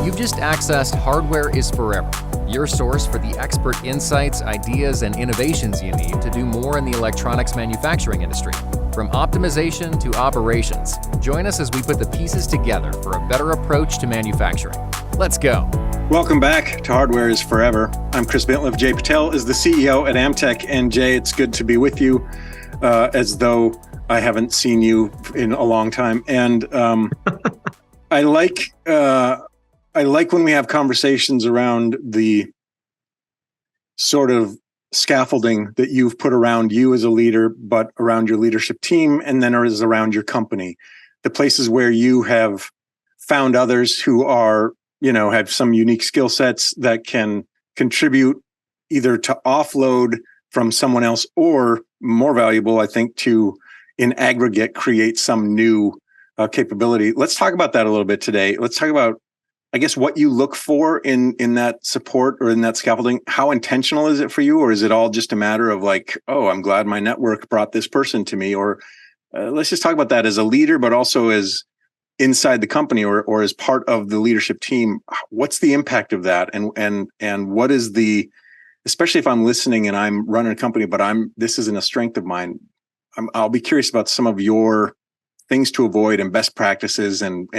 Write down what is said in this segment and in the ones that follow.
You've just accessed Hardware is Forever, your source for the expert insights, ideas, and innovations you need to do more in the electronics manufacturing industry. From optimization to operations, join us as we put the pieces together for a better approach to manufacturing. Let's go. Welcome back to Hardware is Forever. I'm Chris Bentliff. Jay Patel is the CEO at Amtech. And Jay, it's good to be with you, as though I haven't seen you in a long time. And I like when we have conversations around the sort of scaffolding that you've put around you as a leader, but around your leadership team, and then is around your company. The places where you have found others who are, have some unique skill sets that can contribute either to offload from someone else or, more valuable, I think, to, in aggregate, create some new capability. Let's talk about that a little bit today. Let's talk about, I guess, what you look for in that support or in that scaffolding. How intentional is it for you? Or is it all just a matter of like, oh, I'm glad my network brought this person to me? Or let's just talk about that as a leader, but also as inside the company or as part of the leadership team. What's the impact of that? And what is the, especially if I'm listening and I'm running a company, but this isn't a strength of mine. I'll be curious about some of your things to avoid and best practices and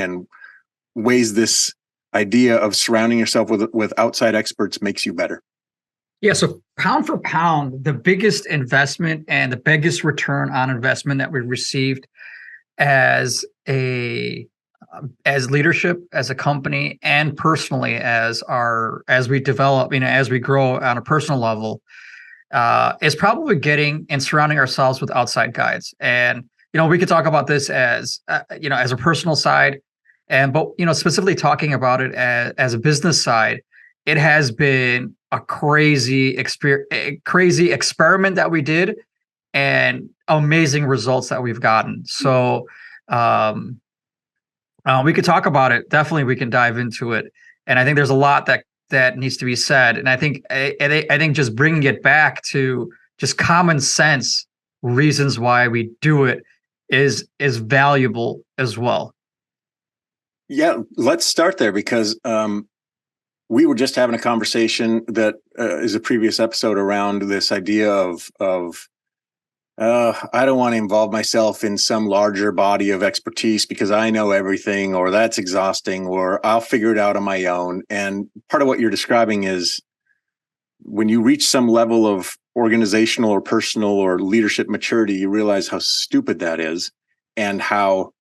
ways this idea of surrounding yourself with outside experts makes you better. Yeah. So pound for pound, the biggest investment and the biggest return on investment that we received as leadership, as a company, and personally as we develop, as we grow on a personal level, is probably getting and surrounding ourselves with outside guides. And we could talk about this as as a personal side, but specifically talking about it as a business side. It has been a crazy experiment that we did, and amazing results that we've gotten. So we could talk about it. Definitely, we can dive into it. And I think there's a lot that needs to be said. And I think just bringing it back to just common sense reasons why we do it is valuable as well. Yeah, let's start there because we were just having a conversation that is a previous episode around this idea of I don't want to involve myself in some larger body of expertise because I know everything, or that's exhausting, or I'll figure it out on my own. And part of what you're describing is when you reach some level of organizational or personal or leadership maturity, you realize how stupid that is and how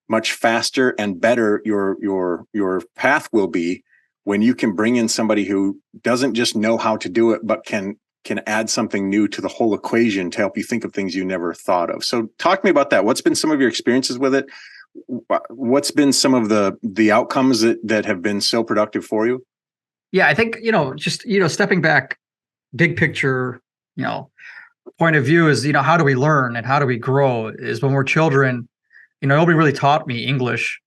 much faster and better your path will be when you can bring in somebody who doesn't just know how to do it, but can add something new to the whole equation to help you think of things you never thought of. So talk to me about that. What's been some of your experiences with it? What's been some of the outcomes that have been so productive for you? Yeah, I think, stepping back, big picture, point of view is, how do we learn and how do we grow is when we're children, nobody really taught me English.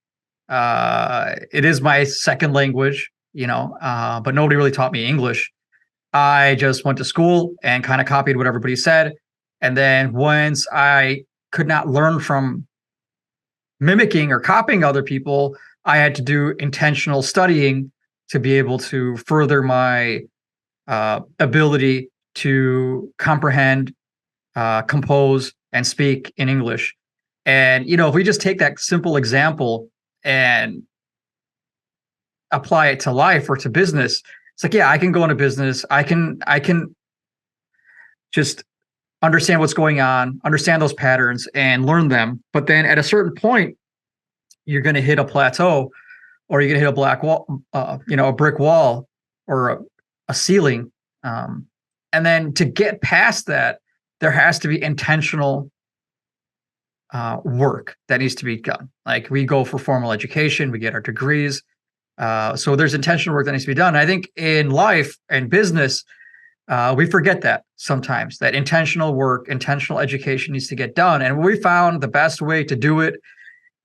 It is my second language, but nobody really taught me English. I just went to school and kind of copied what everybody said. And then once I could not learn from mimicking or copying other people, I had to do intentional studying to be able to further my ability to comprehend, compose, and speak in English. And, if we just take that simple example and apply it to life or to business, it's like, yeah, I can go into business. I can just understand what's going on, understand those patterns and learn them. But then at a certain point, you're going to hit a plateau, or you're going to hit a black wall, a brick wall or a ceiling. And then to get past that, there has to be intentional work that needs to be done. Like we go for formal education, we get our degrees. So there's intentional work that needs to be done. And I think in life and business, we forget that sometimes, that intentional work, intentional education needs to get done. And we found the best way to do it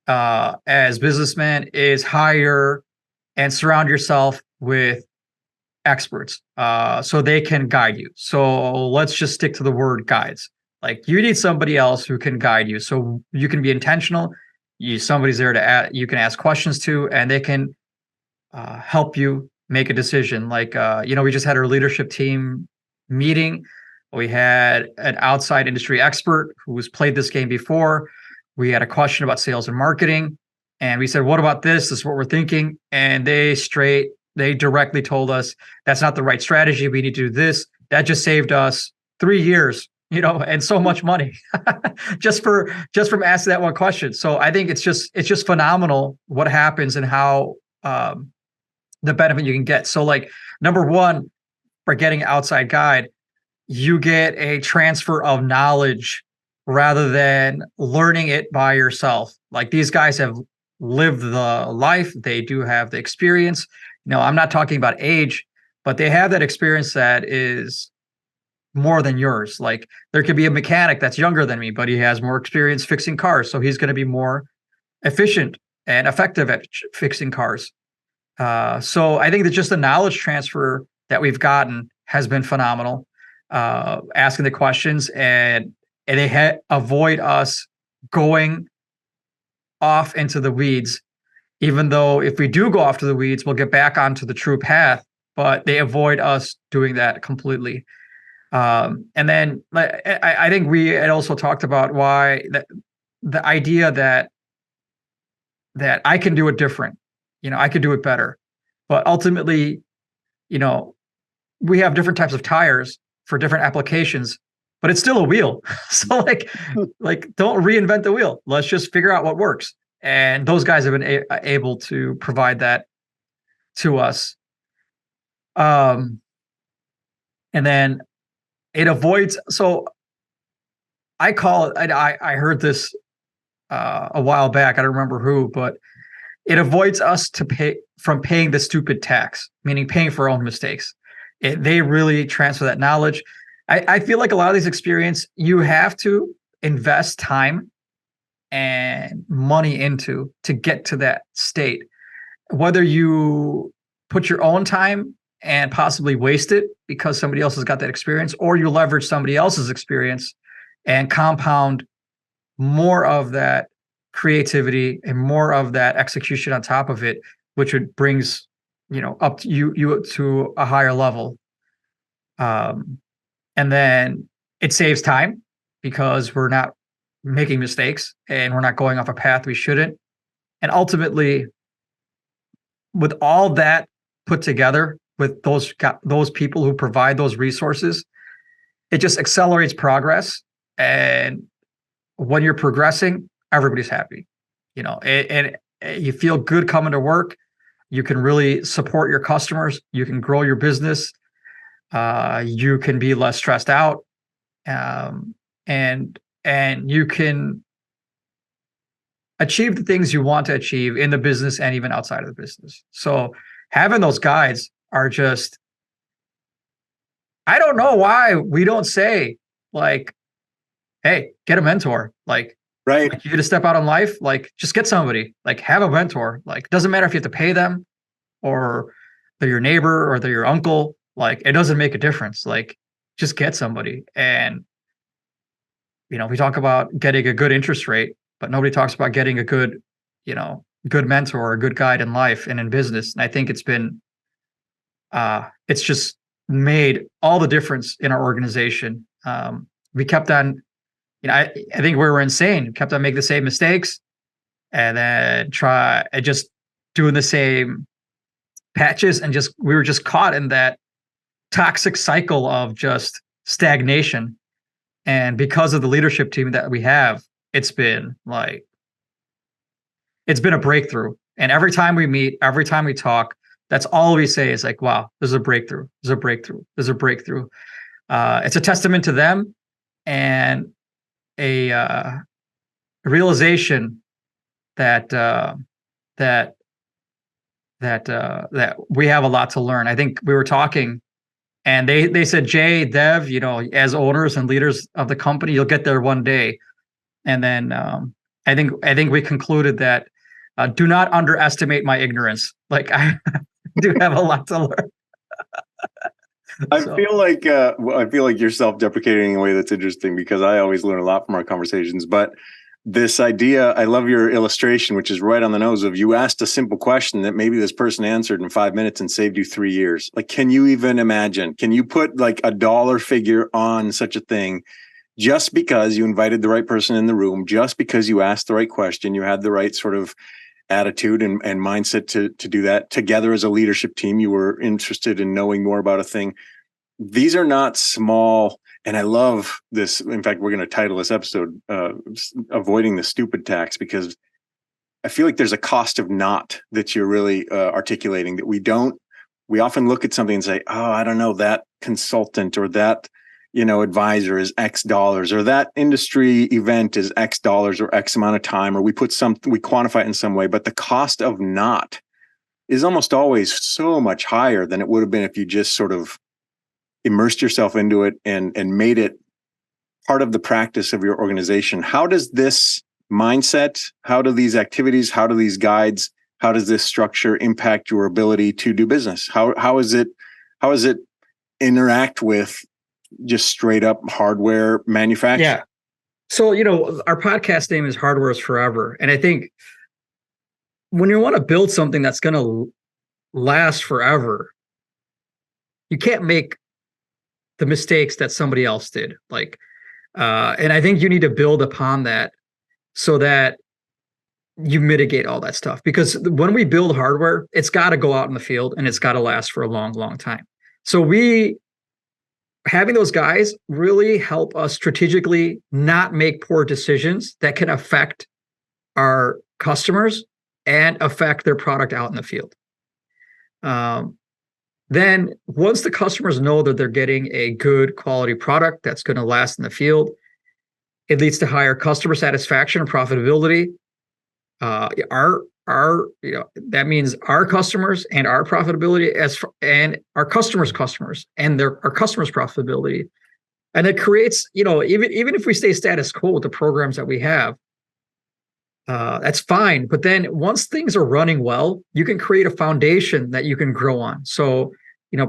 as businessmen is hire and surround yourself with experts so they can guide you. So let's just stick to the word guides. Like you need somebody else who can guide you so you can be intentional. Somebody's there you can ask questions to, and they can help you make a decision. Like, we just had our leadership team meeting. We had an outside industry expert who has played this game before. We had a question about sales and marketing. And we said, what about this? This is what we're thinking. And they directly told us that's not the right strategy. We need to do this. That just saved us 3 years, and so much money just from asking that one question. So I think it's just phenomenal what happens and how the benefit you can get. So like number one, for getting an outside guide, you get a transfer of knowledge rather than learning it by yourself. Like these guys have lived the life, they do have the experience. I'm not talking about age, but they have that experience that is more than yours. Like there could be a mechanic that's younger than me, but he has more experience fixing cars. So he's going to be more efficient and effective at fixing cars. So I think that just the knowledge transfer that we've gotten has been phenomenal. Asking the questions and they avoid us going off into the weeds, even though if we do go off to the weeds, we'll get back onto the true path, but they avoid us doing that completely. And then I think we had also talked about why the idea that I can do it different, I could do it better, but ultimately, we have different types of tires for different applications, but it's still a wheel. So like don't reinvent the wheel. Let's just figure out what works. And those guys have been able to provide that to us. And then it avoids, so I call it, I heard this a while back, I don't remember who, but it avoids us from paying the stupid tax, meaning paying for our own mistakes. They really transfer that knowledge. I feel like a lot of these experience, you have to invest time and money into to get to that state. Whether you put your own time and possibly waste it because somebody else has got that experience, or you leverage somebody else's experience and compound more of that creativity and more of that execution on top of it, which would brings up to you to a higher level. And then it saves time because we're not making mistakes and we're not going off a path we shouldn't. And ultimately, with all that put together, with those people who provide those resources, it just accelerates progress. And when you're progressing, everybody's happy, and you feel good coming to work. You can really support your customers. You can grow your business. You can be less stressed out, and you can achieve the things you want to achieve in the business and even outside of the business. So having those guides are just, I don't know why we don't say like, hey, get a mentor. Like, right. Like, you're gonna step out in life, like just get somebody, like have a mentor. Like, doesn't matter if you have to pay them or they're your neighbor or they're your uncle. Like, it doesn't make a difference. Like, just get somebody. And we talk about getting a good interest rate, but nobody talks about getting a good, good mentor or a good guide in life and in business. And I think it's been, it's just made all the difference in our organization. We kept on, I think we were insane. We kept on making the same mistakes and then just doing the same patches, and we were just caught in that toxic cycle of just stagnation. And because of the leadership team that we have, it's been a breakthrough. And every time we meet, every time we talk, that's all we say is like, wow, there's a breakthrough. There's a breakthrough. There's a breakthrough. It's a testament to them and a realization that we have a lot to learn. I think we were talking, and they said, Jay, Dev, as owners and leaders of the company, you'll get there one day. And then I think we concluded that do not underestimate my ignorance. Like, I do have a lot to learn. I feel like you're self-deprecating in a way that's interesting, because I always learn a lot from our conversations. But this idea, I love your illustration, which is right on the nose of you asked a simple question that maybe this person answered in 5 minutes and saved you 3 years. Like, can you even imagine? Can you put like a dollar figure on such a thing? Just because you invited the right person in the room, just because you asked the right question, you had the right sort of attitude and mindset to do that together as a leadership team, you were interested in knowing more about a thing. These are not small. And I love this. In fact, we're going to title this episode Avoiding the Stupid Tax, because I feel like there's a cost of not that you're really articulating, that we often look at something and say, oh, I don't know, that consultant or that advisor is X dollars, or that industry event is X dollars or X amount of time, or we quantify it in some way. But the cost of not is almost always so much higher than it would have been if you just sort of immersed yourself into it and made it part of the practice of your organization. How does this mindset, how do these activities, how do these guides, how does this structure impact your ability to do business? How is it interact with just straight up hardware manufacturing? Yeah. So, our podcast name is Hardware is Forever. And I think when you want to build something that's going to last forever, you can't make the mistakes that somebody else did. And I think you need to build upon that so that you mitigate all that stuff. Because when we build hardware, it's got to go out in the field and it's got to last for a long, long time. So having those guys really help us strategically not make poor decisions that can affect our customers and affect their product out in the field. Then once the customers know that they're getting a good quality product that's going to last in the field, it leads to higher customer satisfaction and profitability. That means our customers and our profitability and our customers' customers and our customers' profitability. And it creates, even if we stay status quo with the programs that we have, that's fine. But then once things are running well, you can create a foundation that you can grow on. So,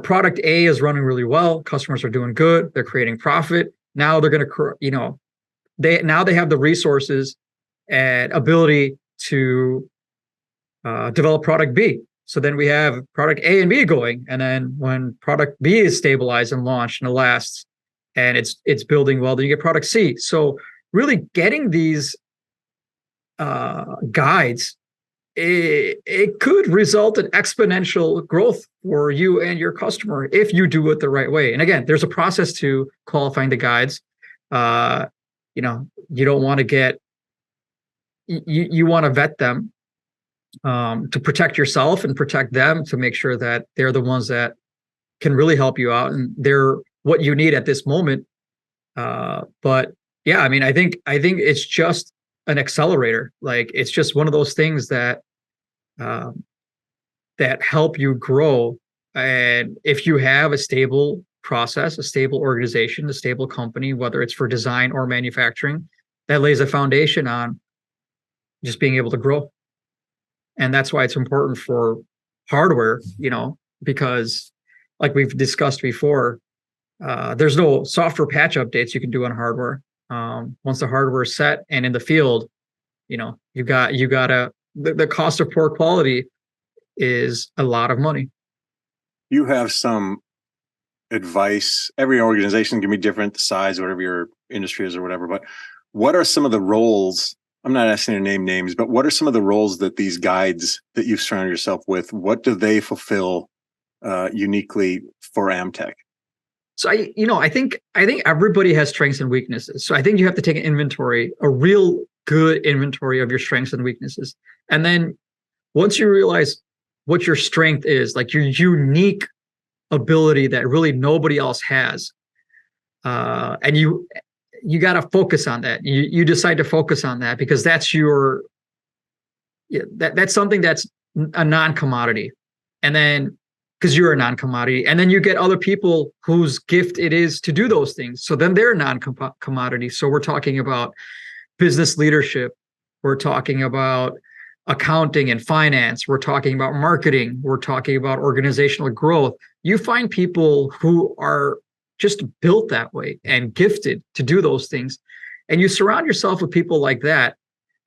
product A is running really well. Customers are doing good. They're creating profit. Now they're going to, they have the resources and ability to develop product B. So then we have product A and B going. And then when product B is stabilized and launched and it lasts and it's building well, then you get product C. So really getting these guides, it could result in exponential growth for you and your customer if you do it the right way. And again, there's a process to qualifying the guides. You don't want to you want to vet them to protect yourself and protect them, to make sure that they're the ones that can really help you out and they're what you need at this moment. But yeah, I think it's just an accelerator. Like, it's just one of those things that that help you grow. And if you have a stable process, a stable organization, a stable company, whether it's for design or manufacturing, that lays a foundation on just being able to grow. And that's why it's important for hardware, because like we've discussed before, there's no software patch updates you can do on hardware. Once the hardware is set and in the field, the cost of poor quality is a lot of money. You have some advice. Every organization can be different, the size, whatever your industry is or whatever, but what are some of the roles? I'm not asking you to name names, but what are some of the roles that these guides that you've surrounded yourself with, what do they fulfill uniquely for Amtech? So I think everybody has strengths and weaknesses. So I think you have to take an inventory, a real good inventory of your strengths and weaknesses. And then once you realize what your strength is, like your unique ability that really nobody else has, and you got to focus on that. You decide to focus on that because that's that's something that's a non-commodity. And then because you're a non-commodity, and then you get other people whose gift it is to do those things. So then they're non-commodity. So we're talking about business leadership. We're talking about accounting and finance. We're talking about marketing. We're talking about organizational growth. You find people who are just built that way and gifted to do those things. And you surround yourself with people like that.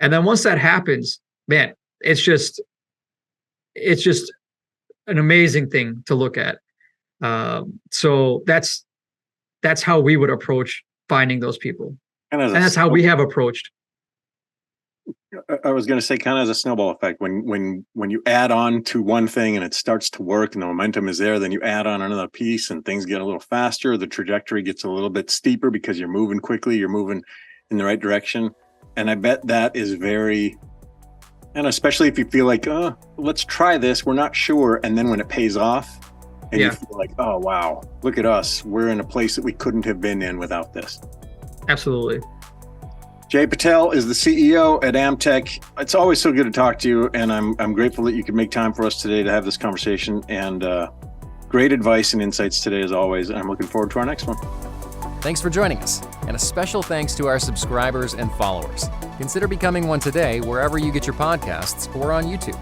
And then once that happens, man, it's just an amazing thing to look at. So that's how we would approach finding those people. And that's how we have approached. I was going to say, kind of as a snowball effect, when you add on to one thing and it starts to work and the momentum is there, then you add on another piece and things get a little faster. The trajectory gets a little bit steeper because you're moving quickly, you're moving in the right direction. And I bet that is very, and especially if you feel like, oh, let's try this, we're not sure. And then when it pays off and you feel like, oh, wow, look at us. We're in a place that we couldn't have been in without this. Absolutely. Jay Patel is the CEO at Amtech. It's always so good to talk to you, and I'm grateful that you could make time for us today to have this conversation, and great advice and insights today as always. And I'm looking forward to our next one. Thanks for joining us, and a special thanks to our subscribers and followers. Consider becoming one today wherever you get your podcasts or on YouTube.